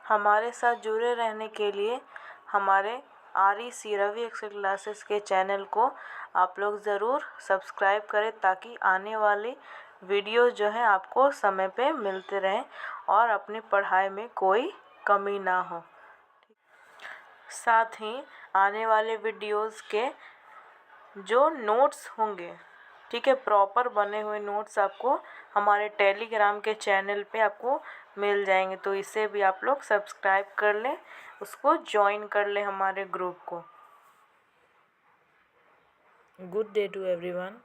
हमारे साथ जुड़े रहने के लिए हमारे REC रवि एक्सेल क्लासेस के चैनल को आप लोग ज़रूर सब्सक्राइब करें, ताकि आने वाली वीडियो जो है आपको समय पे मिलते रहें और अपनी पढ़ाई में कोई कमी ना हो। साथ ही आने वाले वीडियोस के जो नोट्स होंगे, ठीक है, प्रॉपर बने हुए नोट्स आपको हमारे टेलीग्राम के चैनल पे आपको मिल जाएंगे, तो इसे भी आप लोग सब्सक्राइब कर लें, उसको ज्वाइन कर लें हमारे ग्रुप को। Good day to everyone,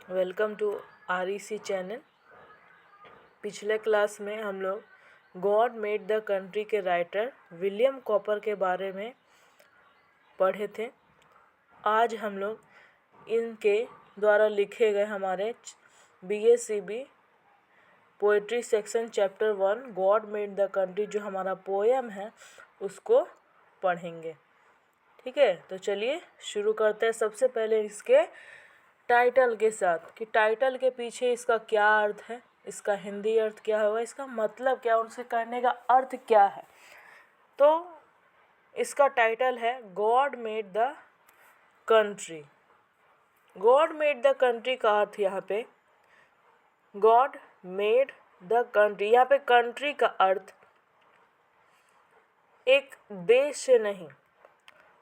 welcome to REC channel. पिछले क्लास में हम लोग गॉड मेड द कंट्री के राइटर विलियम कॉपर के बारे में पढ़े थे। आज हम लोग इनके द्वारा लिखे गए हमारे BACB poetry section chapter 1 God made the country, जो हमारा पोएम है, उसको पढ़ेंगे। ठीक है, तो चलिए शुरू करते हैं। सबसे पहले इसके टाइटल के साथ कि टाइटल के पीछे इसका क्या अर्थ है, इसका हिंदी अर्थ क्या होगा, इसका मतलब क्या, उनसे कहने का अर्थ क्या है। तो इसका टाइटल है God made the country. God made the country का अर्थ यहाँ पे गॉड मेड द कंट्री, यहाँ पे कंट्री का अर्थ एक देश से नहीं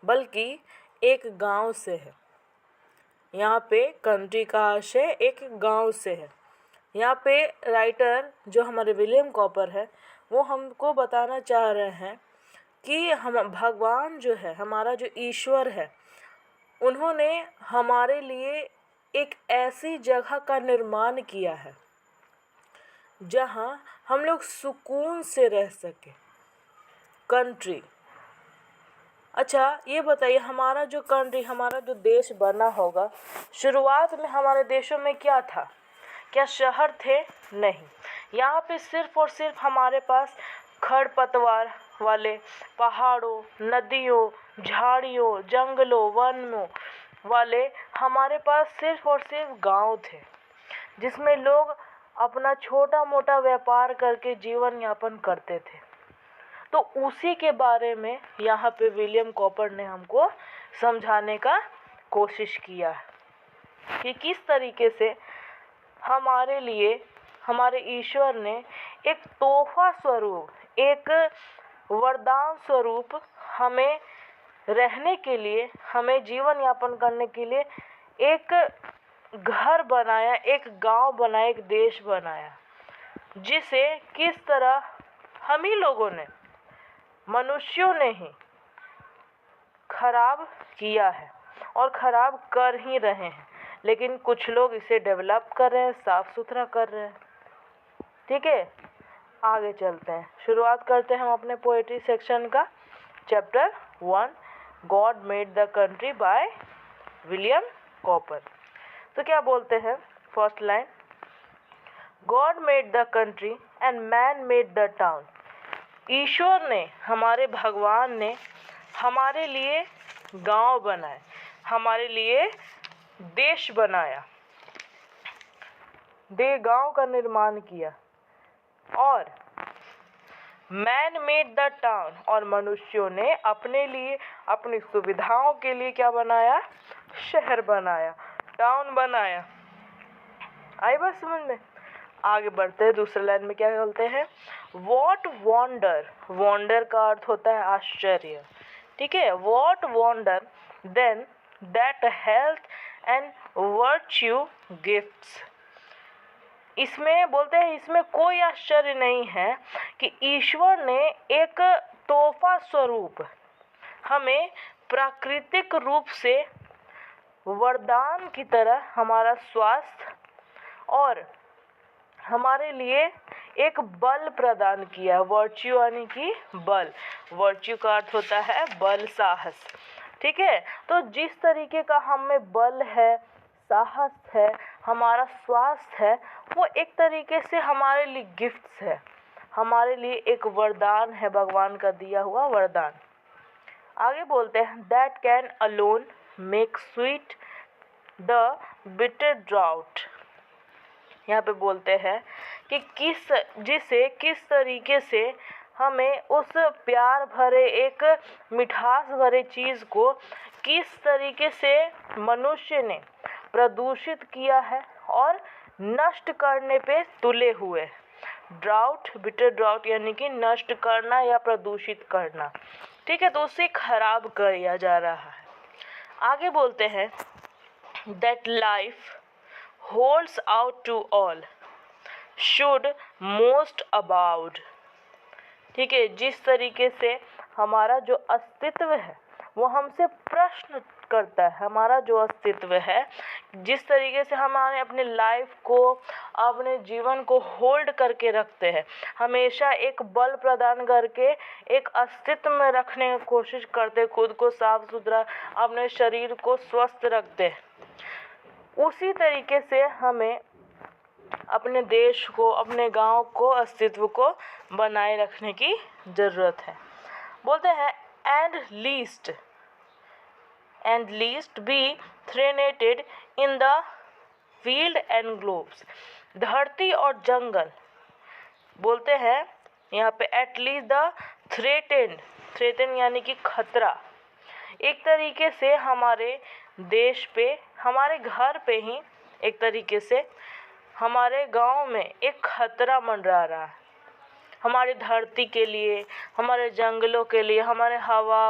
बल्कि एक गांव से है। यहाँ पे कंट्री का आशय एक गांव से है। यहाँ पे राइटर जो हमारे विलियम कॉपर है, वो हमको बताना चाह रहे हैं कि हम भगवान जो है, हमारा जो ईश्वर है, उन्होंने हमारे लिए एक ऐसी जगह का निर्माण किया है जहाँ हम लोग सुकून से रह सके। कंट्री, अच्छा ये बताइए, हमारा जो कंट्री, हमारा जो देश बना होगा, शुरुआत में हमारे देशों में क्या था? क्या शहर थे? नहीं। यहाँ पे सिर्फ और सिर्फ हमारे पास खरपतवार वाले पहाड़ों, नदियों, झाड़ियों, जंगलों, वनों वाले हमारे पास सिर्फ और सिर्फ गांव थे, जिसमें लोग अपना छोटा मोटा व्यापार करके जीवन यापन करते थे। तो उसी के बारे में यहाँ पे विलियम कॉपर ने हमको समझाने का कोशिश किया है कि किस तरीके से हमारे लिए हमारे ईश्वर ने एक तोहफा स्वरूप, एक वरदान स्वरूप हमें रहने के लिए, हमें जीवन यापन करने के लिए एक घर बनाया, एक गांव बनाया, एक देश बनाया, जिसे किस तरह हम ही लोगों ने, मनुष्यों ने ही खराब किया है और खराब कर ही रहे हैं, लेकिन कुछ लोग इसे डेवलप कर रहे हैं, साफ सुथरा कर रहे हैं। ठीक है, आगे चलते हैं, शुरुआत करते हैं हम अपने पोएट्री सेक्शन का। Chapter 1 God made the country by William Cowper. तो क्या बोलते हैं, first line, God made the country and man made the town. ईश्वर ने, हमारे भगवान ने हमारे लिए गांव बनाए, हमारे लिए देश बनाया, गांव का निर्माण किया, और मैन मेड द टाउन, और मनुष्यों ने अपने लिए, अपनी सुविधाओं के लिए क्या बनाया, शहर बनाया, टाउन बनाया। आई बात समझ में? आगे बढ़ते हैं, दूसरे लाइन में क्या बोलते हैं, वॉट वॉन्डर, वॉन्डर का अर्थ होता है आश्चर्य। ठीक है, what wonder then that health and virtue gifts. इसमें बोलते हैं, इसमें कोई आश्चर्य नहीं है कि ईश्वर ने एक तोहफा स्वरूप हमें प्राकृतिक रूप से वरदान की तरह हमारा स्वास्थ्य और हमारे लिए एक बल प्रदान किया। वर्च्यू यानी कि बल, वर्च्यू का अर्थ होता है बल, साहस। ठीक है, तो जिस तरीके का हमें बल है, साहस है, हमारा स्वास्थ्य है, वो एक तरीके से हमारे लिए गिफ्ट्स है, हमारे लिए एक वरदान है, भगवान का दिया हुआ वरदान। आगे बोलते हैं, that can alone make sweet the bitter drought. यहाँ पे बोलते हैं कि किस तरीके से हमें उस प्यार भरे एक मिठास भरे चीज़ को किस तरीके से मनुष्य ने प्रदूषित किया है और नष्ट करने पे तुले हुए। ड्राउट, बिटर ड्राउट यानी कि नष्ट करना या प्रदूषित करना। ठीक है, तो उसे खराब किया जा रहा है। आगे बोलते हैं that life holds out to all should most abound। ठीक है, जिस तरीके से हमारा जो अस्तित्व है वो हमसे प्रश्न करता है। हमारा जो अस्तित्व है, जिस तरीके से हमारे अपने लाइफ को, अपने जीवन को होल्ड करके रखते हैं, हमेशा एक बल प्रदान करके एक अस्तित्व में रखने की कोशिश करते, खुद को साफ सुथरा, अपने शरीर को स्वस्थ रखते हैं, उसी तरीके से हमें अपने देश को, अपने गांव को, अस्तित्व को बनाए रखने की ज़रूरत है। बोलते हैं and least be threatened in the field and groves. धरती और जंगल, बोलते हैं यहाँ पे एटलीस्ट द थ्रेटेन यानी कि खतरा, एक तरीके से हमारे देश पे, हमारे घर पे ही एक तरीके से हमारे गांव में एक खतरा मंडरा रहा है। हमारी धरती के लिए, हमारे जंगलों के लिए, हमारे हवा,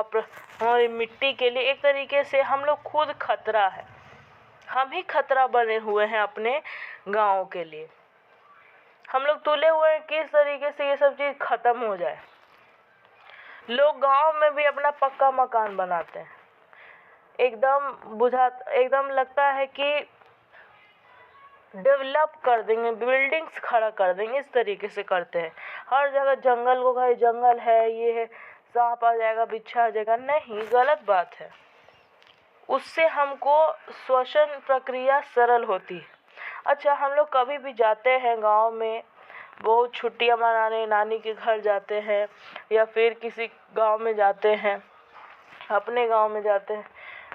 हमारी मिट्टी के लिए एक तरीके से हम लोग खुद खतरा है। हम ही खतरा बने हुए हैं अपने गांव के लिए। हम लोग तुले हुए हैं किस तरीके से ये सब चीज़ ख़त्म हो जाए। लोग गांव में भी अपना पक्का मकान बनाते हैं, एकदम लगता है कि डेवलप कर देंगे, बिल्डिंग्स खड़ा कर देंगे, इस तरीके से करते हैं। हर जगह जंगल को भाई जंगल है, ये है, सांप आ जाएगा, बिच्छा आ जाएगा, नहीं, गलत बात है। उससे हमको श्वसन प्रक्रिया सरल होती है। अच्छा, हम लोग कभी भी जाते हैं गांव में, बहुत छुट्टियां मनाने नानी के घर जाते हैं या फिर किसी गांव में जाते हैं, अपने गांव में जाते हैं,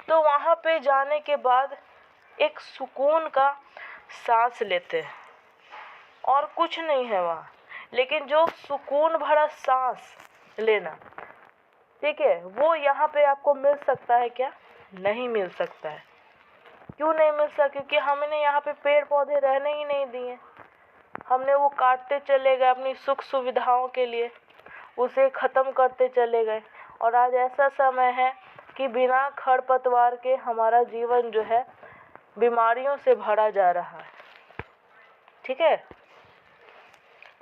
तो वहाँ पे जाने के बाद एक सुकून का सांस लेते हैं और कुछ नहीं है वहाँ, लेकिन जो सुकून भरा सांस लेना, ठीक है, वो यहाँ पे आपको मिल सकता है क्या? नहीं मिल सकता है। क्यों नहीं मिल सकता? क्योंकि हमने यहाँ पे पेड़ पौधे रहने ही नहीं दिए। हमने वो काटते चले गए अपनी सुख सुविधाओं के लिए, उसे ख़त्म करते चले गए। और आज ऐसा समय है कि बिना खरपतवार के हमारा जीवन जो है बीमारियों से भरा जा रहा है। ठीक है,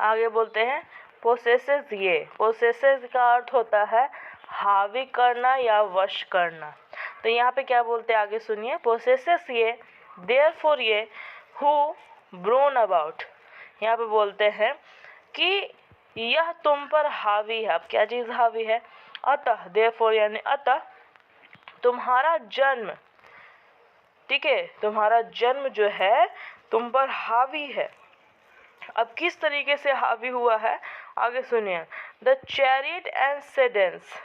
आगे बोलते हैं पोसेसेस का अर्थ होता है हावी करना या वश करना। तो यहाँ पे क्या बोलते हैं, आगे सुनिए। पोसेसेस ये, देयरफॉर ये, हु ब्रोन अबाउट। यहाँ पे बोलते हैं कि यह तुम पर हावी है। अब क्या चीज़ हावी है? अतः, देयरफॉर यानी अतः तुम्हारा जन्म, ठीक है, तुम्हारा जन्म जो है तुम पर हावी है। अब किस तरीके से हावी हुआ है, आगे सुनिए। The chariot and sedans.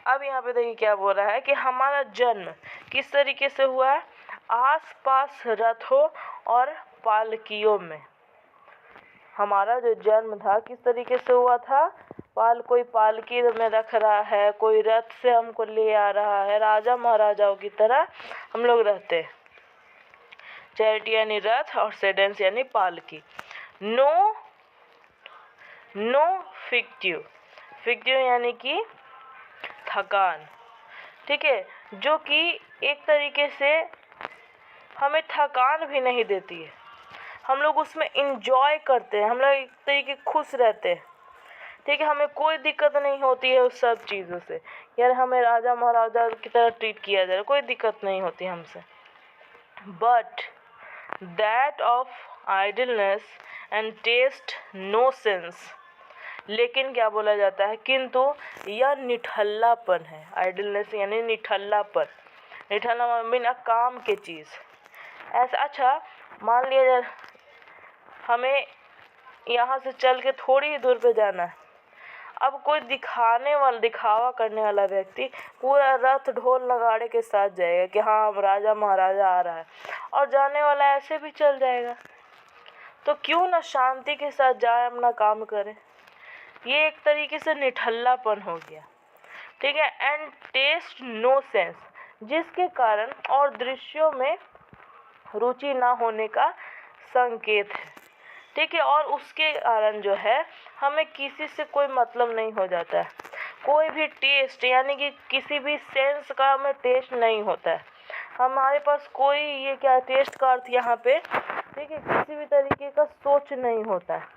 अब यहाँ पे देखिए क्या बोल रहा है कि हमारा जन्म किस तरीके से हुआ है? आसपास रथों और पालकियों में। हमारा जो जन्म था किस तरीके से हुआ था? कोई पालकी में रख रहा है, कोई रथ से हमको ले आ रहा है, राजा महाराजाओं की तरह हम लोग रहते हैं। चैरिटी यानी रथ और सेडेंस यानी पालकी। नो फिक्टिव यानी कि थकान, ठीक है, जो कि एक तरीके से हमें थकान भी नहीं देती है। हम लोग उसमें इंजॉय करते हैं, हम लोग एक तरीके खुश रहते हैं। ठीक है, हमें कोई दिक्कत नहीं होती है उस सब चीज़ों से। यार हमें राजा महाराजा की तरह ट्रीट किया जाए, कोई दिक्कत नहीं होती हमसे। But that of idleness and taste no sense. लेकिन क्या बोला जाता है, किंतु यह निठल्लापन है। आइडलनेस यानी निठल्लापन, बिना काम के चीज़ ऐसा। अच्छा, मान लिया जाए हमें यहाँ से चल के थोड़ी ही दूर पे जाना है। अब कोई दिखावा करने वाला व्यक्ति पूरा रथ ढोल नगाड़े के साथ जाएगा कि हाँ राजा महाराजा आ रहा है, और जाने वाला ऐसे भी चल जाएगा। तो क्यों ना शांति के साथ जाए अपना काम करें। ये एक तरीके से निठल्लापन हो गया, ठीक है। एंड टेस्ट नो सेंस, जिसके कारण और दृश्यों में रुचि ना होने का संकेत है, ठीक है। और उसके कारण जो है हमें किसी से कोई मतलब नहीं हो जाता है, कोई भी टेस्ट यानी कि किसी भी सेंस का हमें टेस्ट नहीं होता है हमारे पास। कोई ये क्या टेस्ट का अर्थ यहाँ पे, ठीक है, किसी भी तरीके का सोच नहीं होता है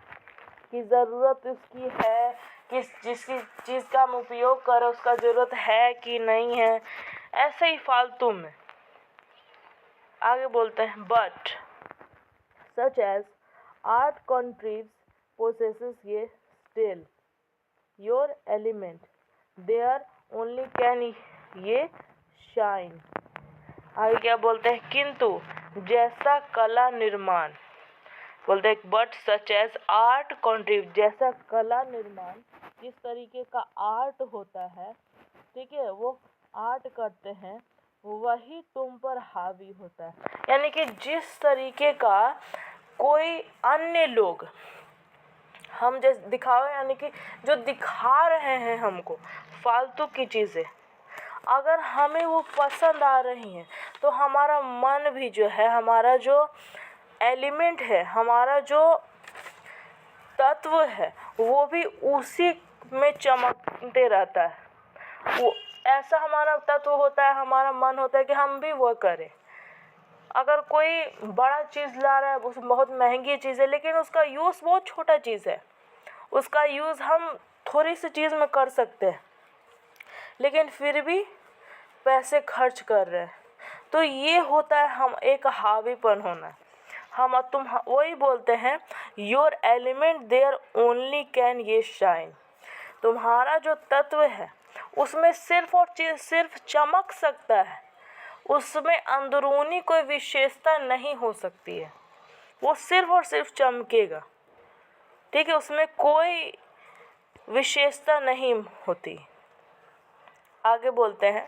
कि ज़रूरत उसकी है, जिसकी चीज़ का हम उपयोग करें उसका ज़रूरत है कि नहीं है, ऐसे ही फालतू में। आगे बोलते हैं, but such as art contributes possesses ये still your element there only can ये shine। आगे क्या बोलते हैं, किंतु जैसा कला निर्माण, बोलते हैं but such as art contribute, जैसा कला निर्माण, जिस तरीके का आर्ट होता है, ठीक है, वो आर्ट करते हैं, वही तुम पर हावी होता है। यानी कि जिस तरीके का कोई अन्य लोग हम जैसे दिखावे, यानी कि जो दिखा रहे हैं हमको फालतू की चीज़ें, अगर हमें वो पसंद आ रही हैं तो हमारा मन भी जो है, हमारा जो एलिमेंट है, हमारा जो तत्व है, वो भी उसी में चमकते रहता है। वो ऐसा हमारा तत्व होता है, हमारा मन होता है कि हम भी वो करें। अगर कोई बड़ा चीज़ ला रहा है, उसमें बहुत महंगी चीज़ है, लेकिन उसका यूज़ बहुत छोटा चीज़ है, उसका यूज़ हम थोड़ी सी चीज़ में कर सकते हैं, लेकिन फिर भी पैसे खर्च कर रहे हैं। तो ये होता है हम एक हावीपन होना। हम तुम वही बोलते हैं, your element there only can ye shine, तुम्हारा जो तत्व है उसमें सिर्फ और सिर्फ चमक सकता है, उसमें अंदरूनी कोई विशेषता नहीं हो सकती है, वो सिर्फ और सिर्फ चमकेगा, ठीक है, उसमें कोई विशेषता नहीं होती। आगे बोलते हैं,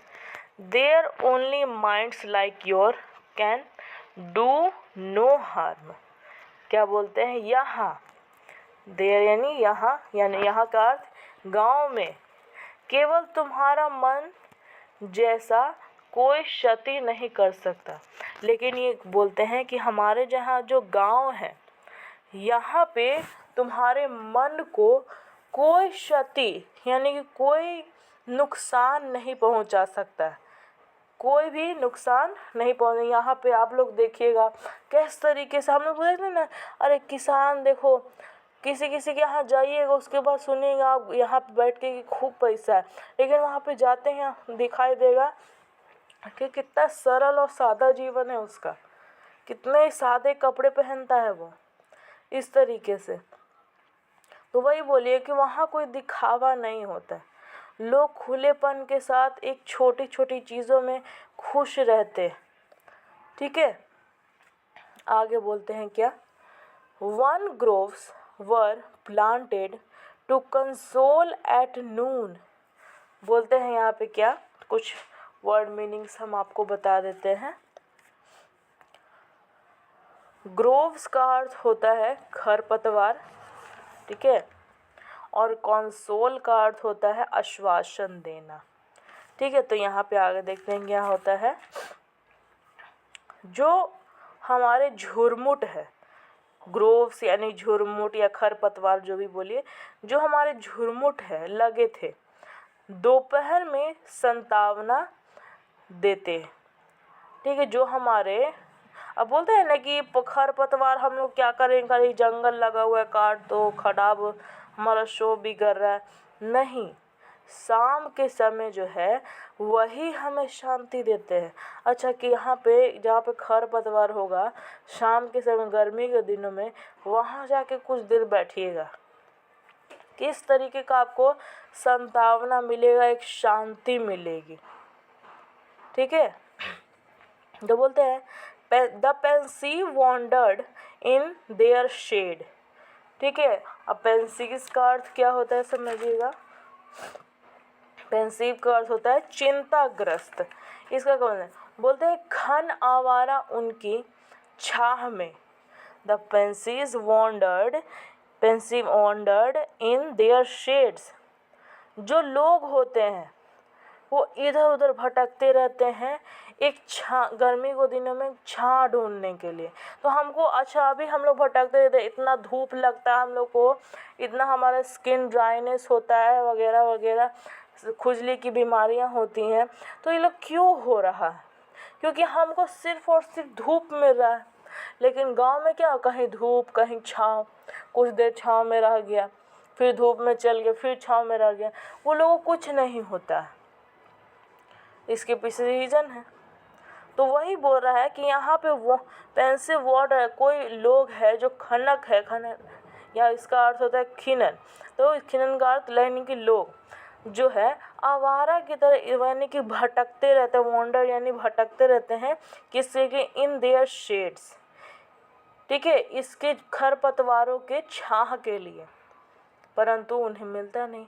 there only minds like your can do no harm. क्या बोलते हैं, यहाँ देयर यानी यहाँ का अर्थ गाँव में केवल तुम्हारा मन जैसा कोई क्षति नहीं कर सकता। लेकिन ये बोलते हैं कि हमारे जहाँ जो गांव है, यहाँ पे तुम्हारे मन को कोई क्षति यानी कि कोई नुकसान नहीं पहुंचा सकता है, कोई भी नुकसान नहीं पहुंचे। यहाँ पे आप लोग देखिएगा किस तरीके से हम लोग बोलते हैं ना, अरे किसान देखो, किसी के यहाँ जाइएगा उसके बाद सुनिएगा आप यहाँ पे बैठ के कि खूब पैसा है, लेकिन वहाँ पे जाते हैं दिखाई देगा कि कितना सरल और सादा जीवन है उसका, कितने सादे कपड़े पहनता है वो, इस तरीके से। तो वही बोलिए कि वहाँ कोई दिखावा नहीं होता है, लोग खुलेपन के साथ एक छोटी छोटी चीज़ों में खुश रहते, ठीक है। आगे बोलते हैं क्या, one groves were planted to console at noon. बोलते हैं यहाँ पे क्या, कुछ वर्ड मीनिंग्स हम आपको बता देते हैं। ग्रोव्स का अर्थ होता है खरपतवार, ठीक है, और कंसोल का अर्थ होता है आश्वासन देना, ठीक है। तो यहाँ पे आगे देखते हैं क्या होता है, जो हमारे झुरमुट है, ग्रोव्स यानी झुरमुट या खरपतवार जो भी बोलिए, जो हमारे झुरमुट है लगे थे, दोपहर में संतावना देते, ठीक है। जो हमारे अब बोलते हैं ना कि खरपतवार हम लोग क्या करें, कहीं जंगल लगा हुआ है काट दो, खराब हमारा शो बिगड़ रहा है, नहीं, शाम के समय जो है वही हमें शांति देते हैं। अच्छा कि यहाँ पे जहाँ पे खरपतवार होगा शाम के समय गर्मी के दिनों में, वहाँ जाके कुछ देर बैठिएगा, किस तरीके का आपको संतावना मिलेगा, एक शांति मिलेगी, ठीक है। तो बोलते हैं the pensive wandered in their shade, ठीक है। अब पेंसिव का अर्थ क्या होता है समझिएगा, पेंसिव का अर्थ होता है चिंताग्रस्त। इसका क्या बोलते हैं, घन आवारा उनकी छाह में the pensive wandered in there shades. जो लोग होते हैं वो इधर उधर भटकते रहते हैं एक गर्मी को दिनों में छाँ ढूंढने के लिए। तो हमको अच्छा अभी हम लोग भटकते रहते हैं, इतना धूप लगता है हम लोग को, इतना हमारा स्किन ड्राइनेस होता है वगैरह वगैरह, खुजली की बीमारियां होती हैं। तो ये लोग क्यों हो रहा है? क्योंकि हमको सिर्फ और सिर्फ धूप मिल रहा है। लेकिन गांव में क्या, कहीं धूप कहीं छाँव, कुछ देर छाँव में रह गया, फिर धूप में चल गया, फिर छाँव में रह गया, वो लोगों को कुछ नहीं होता है। इसके पीछे रीज़न है। तो वही बोल रहा है कि यहाँ पे वो पेंसिव वाटर, कोई लोग है जो खनक है, खनन या इसका अर्थ होता है खनन। तो खनन का अर्थ यानी कि लोग जो है आवारा की तरह यानी कि भटकते रहते हैं, वॉन्डर यानी भटकते रहते हैं किससे कि इन देयर शेड्स, ठीक है, इसके खरपतवारों के छाह के लिए, परंतु उन्हें मिलता नहीं।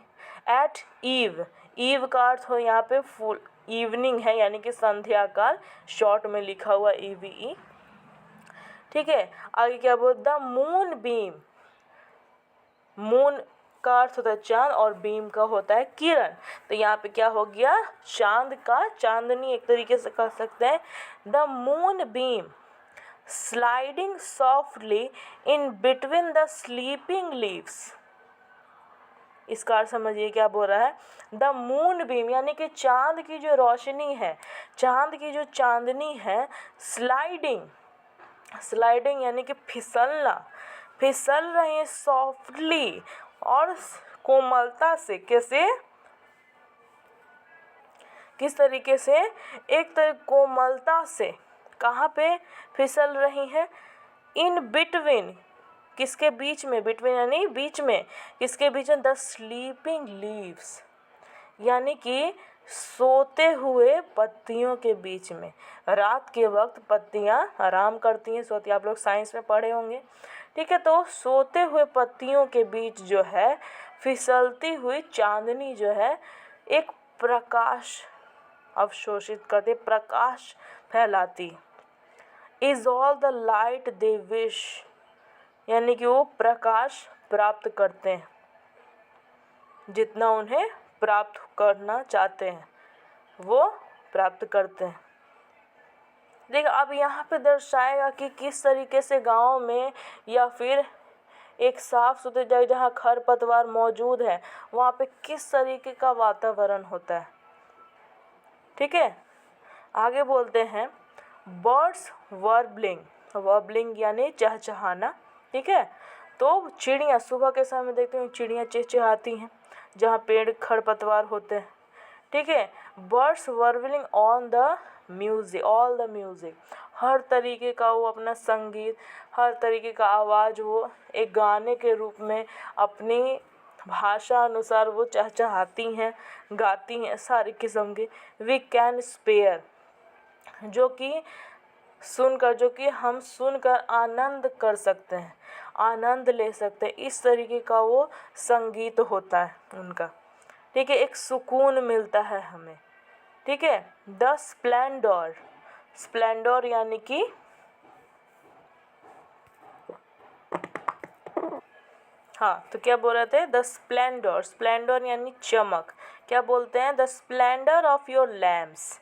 एट ईव, ईव का अर्थ हो यहाँ पे फुल इवनिंग है यानी कि संध्या काल, शॉर्ट में लिखा हुआ EVE, ठीक है। आगे क्या बोल, द मून बीम, मून का अर्थ होता है चांद और बीम का होता है किरण। तो यहाँ पे क्या हो गया, चांद का चांदनी एक तरीके से कह सकते हैं। The moon beam sliding softly in between the sleeping leaves. इसका अर्थ समझिए क्या बोल रहा है, द मून बीम यानी कि चांद की जो रोशनी है, चांद की जो चांदनी है, स्लाइडिंग, स्लाइडिंग यानी कि फिसलना, फिसल रही है सॉफ्टली और कोमलता से। कैसे, किस तरीके से, एक तरह कोमलता से, कहाँ पे फिसल रही है, इन बिटवीन, किसके बीच में, बिटवीन यानी बीच में, किसके बीच में, द स्लीपिंग लीव्स यानी कि सोते हुए पत्तियों के बीच में। रात के वक्त पत्तियां आराम करती हैं, सोती, आप लोग साइंस में पढ़े होंगे, ठीक है। तो सोते हुए पत्तियों के बीच जो है फिसलती हुई चांदनी जो है एक प्रकाश अवशोषित करती, प्रकाश फैलाती। Is all the light they wish यानी कि वो प्रकाश प्राप्त करते हैं, जितना उन्हें प्राप्त करना चाहते हैं वो प्राप्त करते हैं। देखिए अब यहाँ पे दर्शाएगा कि किस तरीके से गाँव में या फिर एक साफ सुथरी जगह जहाँ खरपतवार मौजूद है वहाँ पे किस तरीके का वातावरण होता है, ठीक है। आगे बोलते हैं, बर्ड्स वर्बलिंग, वर्बलिंग यानी चहचहाना, ठीक है। तो चिड़िया सुबह के समय देखते हैं चिड़िया चहचहाती हैं जहाँ पेड़ खरपतवार होते हैं, ठीक है। Birds warbling on the music, all the music, हर तरीके का वो अपना संगीत, हर तरीके का आवाज़ वो एक गाने के रूप में अपनी भाषा अनुसार वो चहचहाती हैं, गाती हैं सारी किस्म के। वी कैन स्पेयर, जो कि सुनकर, जो कि हम सुनकर आनंद कर सकते हैं, आनंद ले सकते हैं, इस तरीके का वो संगीत होता है उनका, ठीक है। एक सुकून मिलता है हमें, ठीक है। द स्प्लेंडर, स्प्लेंडर यानी कि हाँ, तो क्या बोल रहे थे, द स्प्लेंडर, स्प्लेंडर यानी चमक, क्या बोलते हैं, the splendour of your lamps,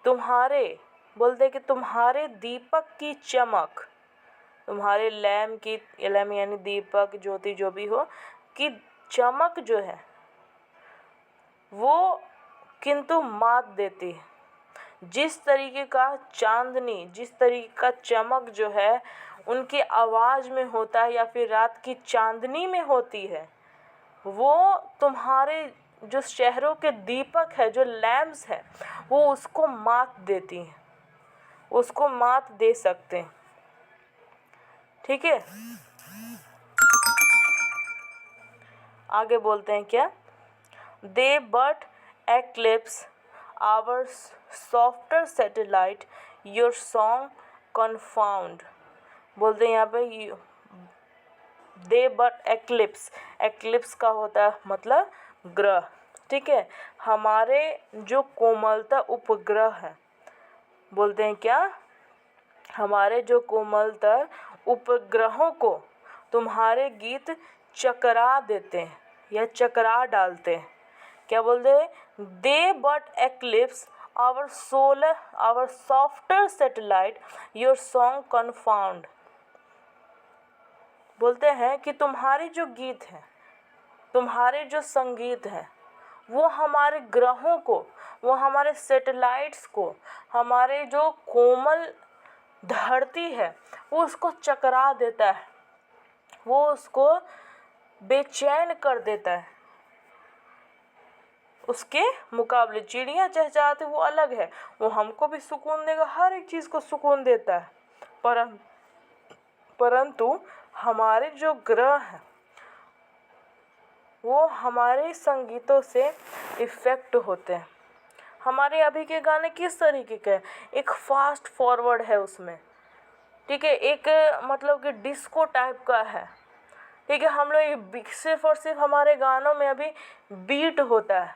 तुम्हारे, बोलते हैं कि तुम्हारे दीपक की चमक, तुम्हारे लैम्प की, लैम्प यानी दीपक ज्योति जो भी हो, कि चमक जो है वो किंतु मात देती है। जिस तरीके का चांदनी, जिस तरीके का चमक जो है उनकी आवाज़ में होता है या फिर रात की चांदनी में होती है, वो तुम्हारे जो शहरों के दीपक है, जो लैम्प्स है, वो उसको मात देती हैं, उसको मात दे सकते हैं, ठीक है। आगे बोलते हैं क्या, they but eclipse our softer satellite your song confound, बोलते हैं यहाँ पे दे बट एक्लिप्स, एक्लिप्स का होता है मतलब ग्रह, ठीक है। हमारे जो कोमलता उपग्रह है, बोलते हैं क्या, हमारे जो कोमलता उपग्रहों को तुम्हारे गीत चकरा देते हैं या चकरा डालते हैं। क्या बोलते हैं? They but eclipse our solar our softer satellite your song confound. बोलते हैं कि तुम्हारे जो गीत हैं, तुम्हारे जो संगीत हैं, वो हमारे ग्रहों को, वो हमारे सैटेलाइट्स को, हमारे जो कोमल धरती है वो उसको चकरा देता है, वो उसको बेचैन कर देता है। उसके मुकाबले चिड़िया चहचहाती वो अलग है, वो हमको भी सुकून देगा, हर एक चीज़ को सुकून देता है। परंतु हमारे जो ग्रह हैं वो हमारे संगीतों से इफ़ेक्ट होते हैं। हमारे अभी के गाने किस तरीके के हैं? एक फास्ट फॉरवर्ड है उसमें, ठीक है, एक मतलब कि डिस्को टाइप का है, ठीक है। हम लोग सिर्फ और सिर्फ हमारे गानों में अभी बीट होता है,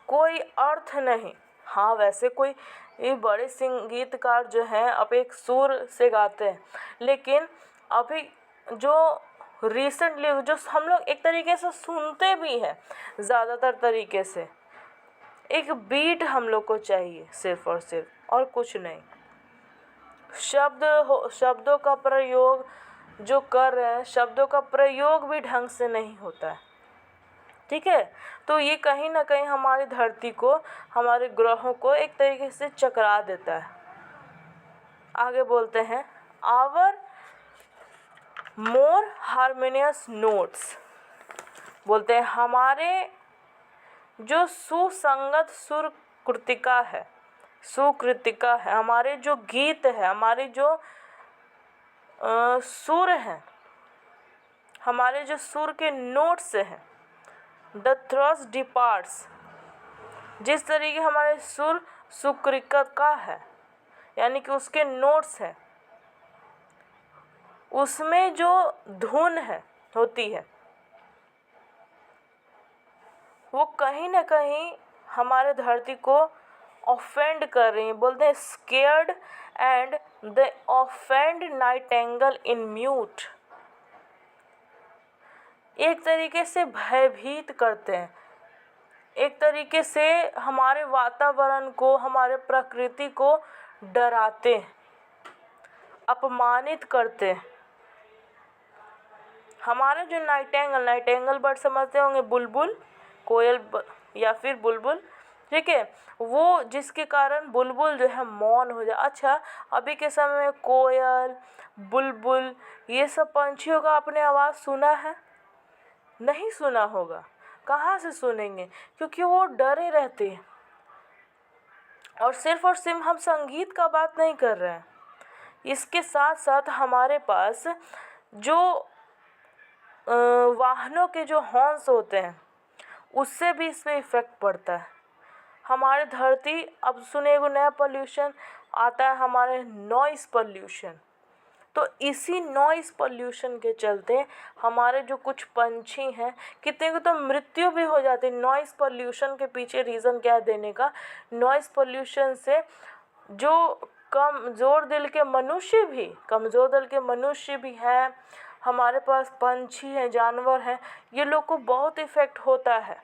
कोई अर्थ नहीं। हाँ, वैसे कोई ये बड़े संगीतकार जो हैं अब एक सुर से गाते हैं, लेकिन अभी जो रिसेंटली जो हम लोग एक तरीके से सुनते भी हैं, ज़्यादातर तरीके से एक बीट हम लोग को चाहिए सिर्फ और सिर्फ, और कुछ नहीं। शब्दों का प्रयोग जो कर रहे हैं, शब्दों का प्रयोग भी ढंग से नहीं होता है, ठीक है। तो ये कहीं ना कहीं हमारी धरती को, हमारे ग्रहों को एक तरीके से चकरा देता है। आगे बोलते हैं, आवर मोर हारमोनियस नोट्स। बोलते हैं हमारे जो सुसंगत सुकृतिका है, हमारे जो गीत है, हमारे जो सुर हैं, हमारे जो सुर के नोट्स हैं, द थ्रस्ट डिपार्ट्स। जिस तरीके हमारे सुर सुकृतिका है, यानी कि उसके नोट्स हैं, उसमें जो धुन है होती है, वो कहीं ना कहीं हमारे धरती को ऑफेंड कर रही है। बोलते हैं scared and the offend Nightingale in mute. एक तरीके से भयभीत करते हैं, एक तरीके से हमारे वातावरण को, हमारे प्रकृति को डराते हैं, अपमानित करते हैं। हमारे जो नाइटेंगल बर्ड समझते होंगे, बुलबुल, कोयल या फिर बुलबुल, ठीक है, वो जिसके कारण बुलबुल जो है मौन हो जाए। अच्छा, अभी के समय में कोयल, बुलबुल, ये सब पंछियों का आपने आवाज़ सुना है? नहीं सुना होगा। कहाँ से सुनेंगे? क्योंकि वो डरे रहते हैं। और सिर्फ हम संगीत का बात नहीं कर रहे हैं, इसके साथ साथ हमारे पास जो वाहनों के जो हॉर्न्स होते हैं, उससे भी इस पर इफ़ेक्ट पड़ता है। हमारे धरती, अब सुने एगो नया पोल्यूशन आता है, हमारे नॉइस पोल्यूशन। तो इसी नॉइस पोल्यूशन के चलते हमारे जो कुछ पंछी हैं, कितने को तो मृत्यु भी हो जाती है। नॉइस पोल्यूशन के पीछे रीज़न क्या है देने का? नॉइस पोल्यूशन से जो कमज़ोर दिल के मनुष्य भी हैं, हमारे पास पंछी हैं, जानवर हैं, ये लोग को बहुत इफ़ेक्ट होता है,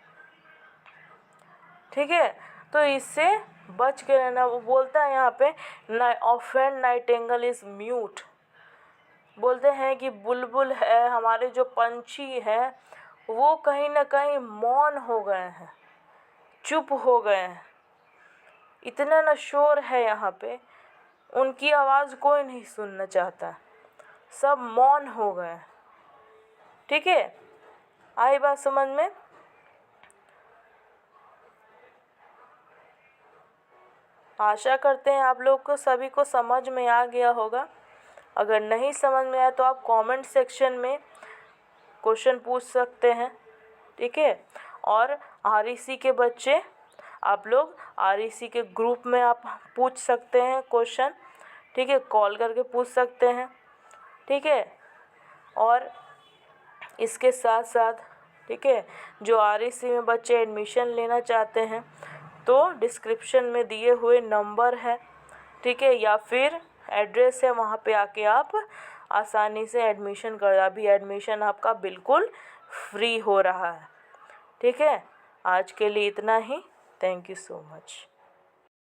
ठीक है। तो इससे बच के रहना। वो बोलता है यहाँ पे, ऑफेंड नाइटेंगल इज़ म्यूट। बोलते हैं कि बुलबुल है, हमारे जो पंछी हैं, वो कहीं ना कहीं मौन हो गए हैं, चुप हो गए हैं। इतना न शोर है यहाँ पे, उनकी आवाज़ कोई नहीं सुनना चाहता, सब मौन हो गए हैं, ठीक है। आई बात समझ में? आशा करते हैं आप लोग को सभी को समझ में आ गया होगा। अगर नहीं समझ में आया तो आप कमेंट सेक्शन में क्वेश्चन पूछ सकते हैं, ठीक है। और आरईसी के बच्चे, आप लोग आरईसी के ग्रुप में आप पूछ सकते हैं क्वेश्चन, ठीक है, कॉल करके पूछ सकते हैं, ठीक है। और इसके साथ साथ, ठीक है, जो आरईसी में बच्चे एडमिशन लेना चाहते हैं तो डिस्क्रिप्शन में दिए हुए नंबर है, ठीक है, या फिर एड्रेस है, वहाँ पे आके आप आसानी से एडमिशन कर, अभी एडमिशन आपका बिल्कुल फ्री हो रहा है। ठीक है, आज के लिए इतना ही। Thank you so much.